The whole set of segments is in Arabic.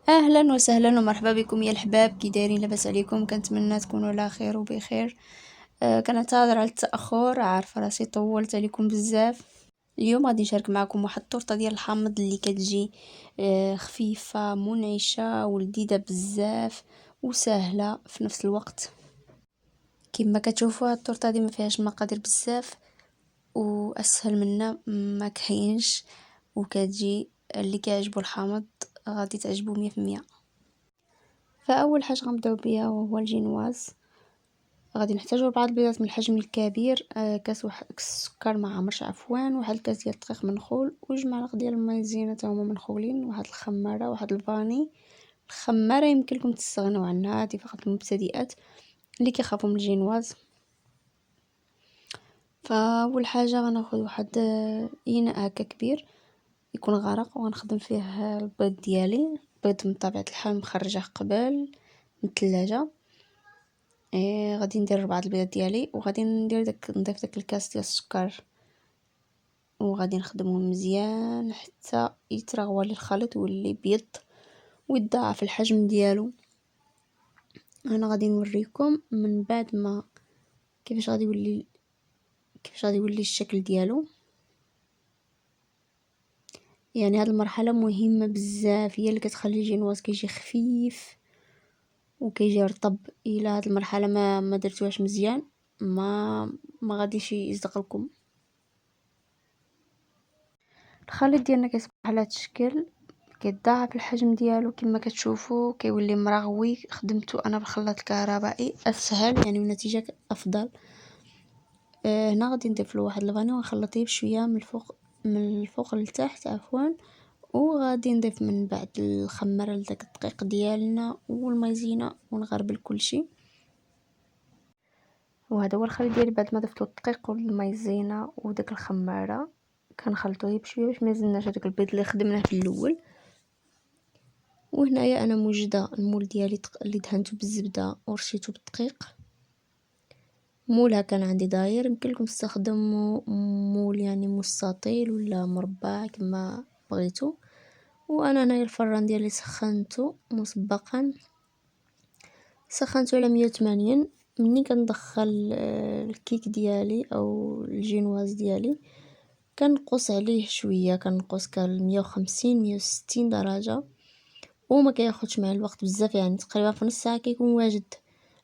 اهلا وسهلا ومرحبا بكم يا الحباب، كي دايرين؟ لاباس عليكم؟ كنتمنى تكونوا على خير وبخير. كنعتذر على التاخر، عارفه راسي طولت عليكم بزاف. اليوم غادي نشارك معكم واحد الطورطه ديال الحامض اللي كتجي خفيفه منعشه ولذيذه بزاف وسهله في نفس الوقت. كما كتشوفوا هاد الطورطه دي ما فيهاش مقادير بزاف، واسهل منا ما كاينش، وكتجي اللي كيعجبو الحامض غادي تعجبو 100%. فاول حاجه غنبداو بها وهو الجينواز. غادي نحتاجو 4 البيضات من الحجم الكبير، كاس السكر ما عامرش عفوا، واحد الكاس ديال الدقيق منخول، وجوج معالق ديال المايزينا تا هما منخولين، واحد الخماره، واحد الفاني. الخماره يمكن لكم تستغناو عنها، هذه فقط المبتدئات اللي كيخافوا من الجينواز. فاول حاجه غناخذ واحد اناء هكا كبير يكون غرق، وغنخدم فيه البيض ديالي. البيض من طبيعه الحال مخرجه قبل من الثلاجه. غادي ندير 4 البيضات ديالي، وغادي نضيف داك الكاس ديال السكر، وغادي نخدمهم مزيان حتى يترغوى لي الخليط ويولي بيض ويتضاعف الحجم ديالو. انا غادي نوريكم من بعد ما كيفاش غادي يولي الشكل ديالو. يعني هاد المرحله مهمه بزاف، هي اللي كتخلي الجينواز كيجي خفيف وكيجي رطب. الى هاد المرحله ما درتوهاش مزيان ما غاديش يصدق لكم. الخليط ديالنا كيصبح على هاد الشكل، كيتضاعف الحجم ديالو كما كتشوفوا، كيولي مرغوي. خدمته انا بالخلاط الكهربائي اسهل يعني والنتيجه افضل. هنا غادي نضيف له واحد الفاني ونخلطيه بشويه من الفوق للتحت عفوا، وغادي نضيف من بعد الخماره لداك الدقيق ديالنا والمايزينا ونغربل كلشي. وهذا هو الخليط ديالي بعد ما ضفت الدقيق والمايزينا وداك الخماره. كنخلطوه بشويه باش ما يزلناش هذاك البيض اللي خدمناه في الاول. وهنايا انا موجده المول ديالي اللي دهنته بالزبده ورشيته بالدقيق. مولها كان عندي داير، يمكن لكم تستخدموا مول يعني مستطيل ولا مربع كما بغيتوا. وانا هنايا الفران ديالي سخنته مسبقا، سخنته على 180. مني كندخل الكيك ديالي او الجينواز ديالي كنقص عليه شويه، كنقص كان 150 160 درجه، وما كياخدش معايا الوقت بزاف، يعني تقريبا في نص ساعه كيكون واجد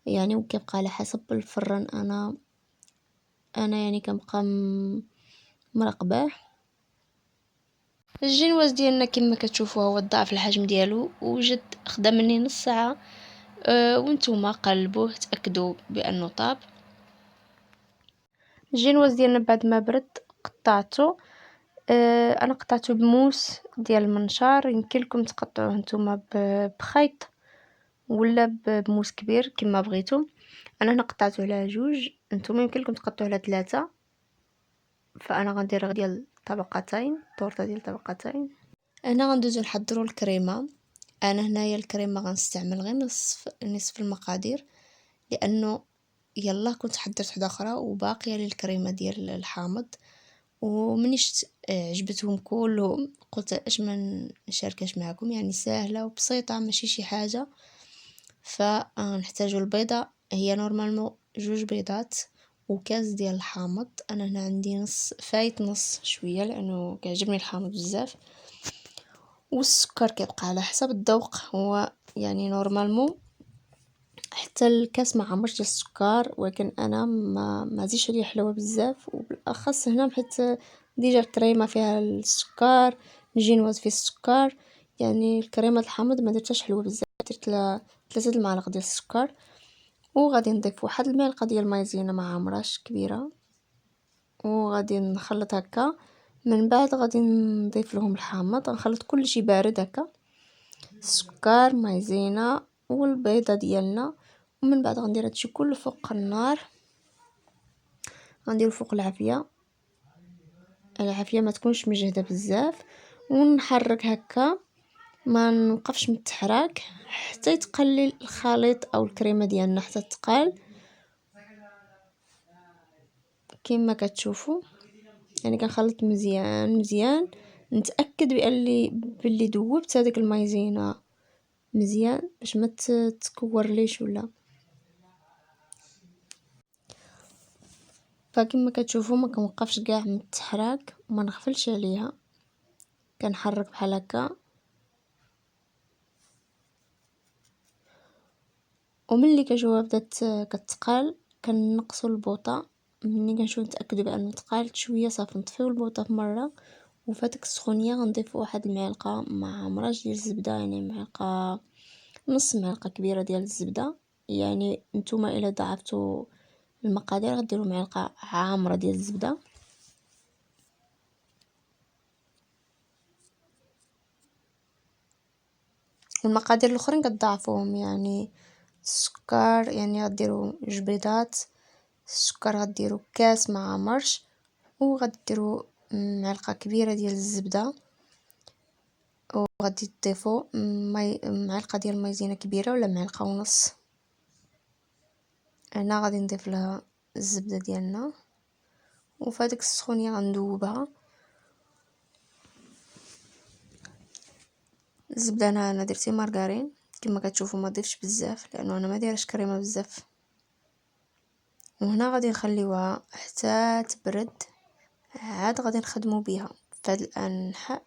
يعني. وكيبقى على حسب الفران انا يعني كنبقى مراقباه. الجينواز ديالنا كما كتشوفوا هو ضاعف الحجم ديالو وجد خدا مني نص ساعه. وانتوما قلبوه تاكدوا بانه طاب. الجينواز ديالنا بعد ما برد قطعته. انا قطعته بموس ديال المنشار، يمكن لكم تقطعوه نتوما بخيط ولا بموس كبير كما بغيتو. انا هنا قطعته على جوج، نتوما يمكن لكم تقطعوا على 3. فانا غندير ديال طبقتين، طورطه ديال طبقتين. انا غندوزو نحضروا الكريمه. انا هنايا الكريمه غنستعمل غير نصف المقادير، لانه يلا كنت حضرت وحده اخرى وباقيه لي الكريمه ديال الحامض. ومنيش عجبتهم كلهم قلت اش ما نشاركش معكم، يعني سهله وبسيطه ماشي شي حاجه. فنحتاجوا البيضه، هي نورمالمون 2 بيضات وكاس ديال الحامض. انا هنا عندي نص فايت نص شويه لانه كيعجبني الحامض بزاف. والسكر كيبقى على حسب الذوق، هو يعني نورمالمون حتى الكاس ما عمرش ديال السكر، ولكن انا ما زيدش عليه حلوه بزاف، وبالاخص هنا حيت ديجا الكريمه فيها السكر، الجينواز فيه السكر، يعني الكريمه الحامض ما درتهاش حلوه بزاف، درت 3 المعالق ديال السكر. وغادي نضيف واحد المعلقه ديال المايزينا ما عامراش كبيره، وغادي نخلط هكا. من بعد غادي نضيف لهم الحامض، غنخلط كلشي بارد هكا، السكر مايزينا والبيضه ديالنا. ومن بعد غندير هادشي كله فوق النار، غنديرو فوق العافيه ما تكونش مجهده بزاف، ونحرك هكا ما نوقفش من التحراك حتى يتقلل الخليط او الكريمه ديالنا حتى تقال كما كتشوفوا. يعني كنخلط مزيان مزيان، نتاكد باللي ذوبت هذيك المايزينا مزيان باش ما تكورليش ولا. فكما كتشوفوا ما كنوقفش كاع من التحراك وما نغفلش عليها، كنحرك بحال هكا. وملي كنشوفها بدات كتقال كنقصوا البوطه، ملي كنشوف نتاكدوا بانه تقالت شويه صافي نطفيو البوطه في مره. وفاتك السخونيه غنضيفوا واحد المعلقه مع مرج ديال الزبده، يعني معلقه نص معلقه كبيره ديال الزبده. يعني نتوما الا ضعفتوا المقادير غديروا معلقه عامره ديال الزبده. والمقادير الاخرين كتضاعفوهم، يعني السكر يعني غديروا جوج بيضات، السكر غديروا كاس مع مرش، وغديروا معلقه كبيره ديال الزبده، وغادي تضيفوا معلقه ديال المايزينا كبيره ولا معلقه ونص. هنا غادي نضيف لها الزبده ديالنا، وفهاديك السخونيه غندوبها. الزبده انا درتي مارغرين كما كتشوفوا، ما ضيفش بزاف لانه انا ما دايرش كريمه بزاف. وهنا غادي نخليوها حتى تبرد، عاد غادي نخدموا بها فهاد الانحاء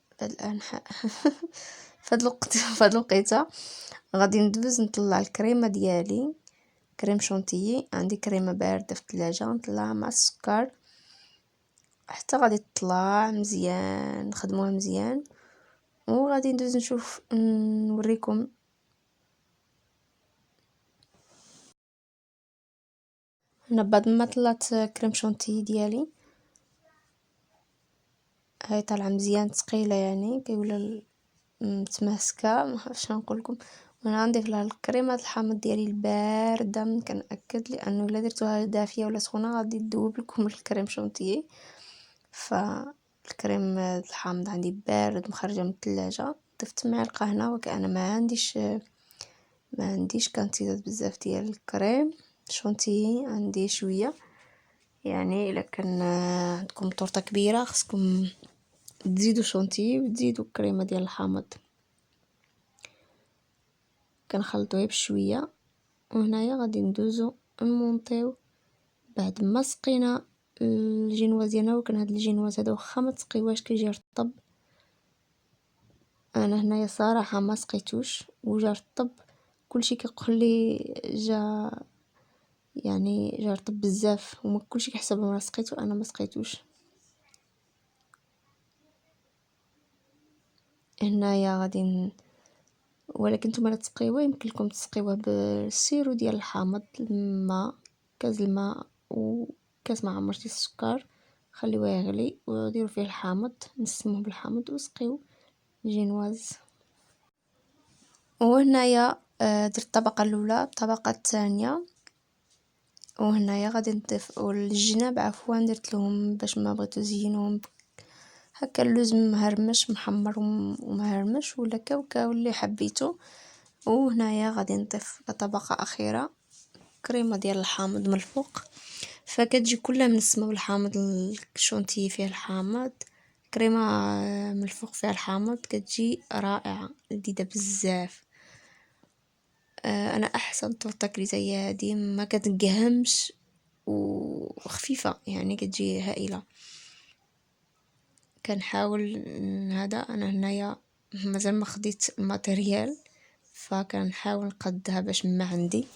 فهاد الوقت فهاد الوقيته غادي ندوز نطلع الكريمه ديالي، كريم شونتيي. عندي كريمه بارده في الثلاجه نطلعها مع السكر حتى غادي تطلع مزيان، نخدموها مزيان. وغادي ندوز نشوف نوريكم. انا بعد ما طلعت كريم شونتيي ديالي هاي طالعه مزيان ثقيله، يعني كيولا متماسكه، ما عرفتش نقول لكم. وانا غنضيف لها الكريمه الحامض ديالي البارده، كنأكد لانه الا درتوها دافيه ولا سخونه غادي تذوب لكم الكريم شونتيي. فالكريم الحامض عندي بارد مخرجه من الثلاجه، ضفت معلقه هنا وكأنا ما عنديش كانتيات بزاف ديال الكريم شونتيي، عندي شويه. يعني الا كان عندكم طورطه كبيره خصكم تزيدوا شونتيي وتزيدوا الكريمه ديال الحامض. كنخلطوه بشويه. وهنايا غادي ندوزو نمونطيو بعد ما سقينا الجينواز ديالنا. ولكن هاد الجينواز هذا واخا ما تسقيوهاش كيجي رطب، انا هنايا صراحه ما سقيتوش وجا رطب. كلشي كيقول لي جا رطب بزاف، وما كلشي كيحسب راه سقيتو، انا ما سقيتوش. هنايا غادي ولكن نتوما لا تسقيوه يمكن لكم تسقيوه بالسيرو ديال الحامض، الماء، كاس الماء وكاس مع عمرتي السكر، خليوه يغلي وديروا فيه الحامض، نسموه بالحامض وسقيو الجينواز. وهنايا درت الطبقه الاولى، الطبقه الثانيه. وهنايا غادي نضيف الجناب عفوا درت لهم باش ما بغيتو زينوهم هكا اللوز مهرمش محمر ومهرمش ولا كاوكاو اللي حبيتو. وهنايا غادي نضيف طبقه اخيره كريمه ديال الحامض من الفوق، فكتجي كلها منسمه بالحامض، الشونتي فيه الحامض، كريمه من الفوق فيها الحامض، كتجي رائعه لذيذه بزاف. انا احسن طورطه كليتها هي هذه، ما كتقهمش وخفيفه، يعني كتجي هائله. كنحاول هذا انا هنايا مازال ما خديت الماتيريال، فكنحاول نقدها باش ما عندي.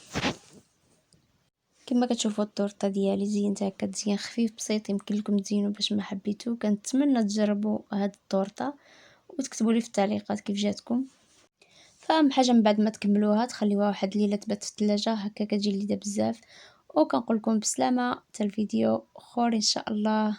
كما كتشوفوا الطورطه ديالي زينتها هكا تزيين خفيف بسيط، يمكن لكم تزينوا باش ما حبيتو. كنتمنى تجربوا هاد الطورطه وتكتبوا لي في التعليقات كيف جاتكم. فاهم حاجه من بعد ما تكملوها تخليوها واحد الليله تبات في الثلاجه هكا كتجي لذيذه بزاف. وكنقول لكم بسلامه حتى الفيديو اخر ان شاء الله.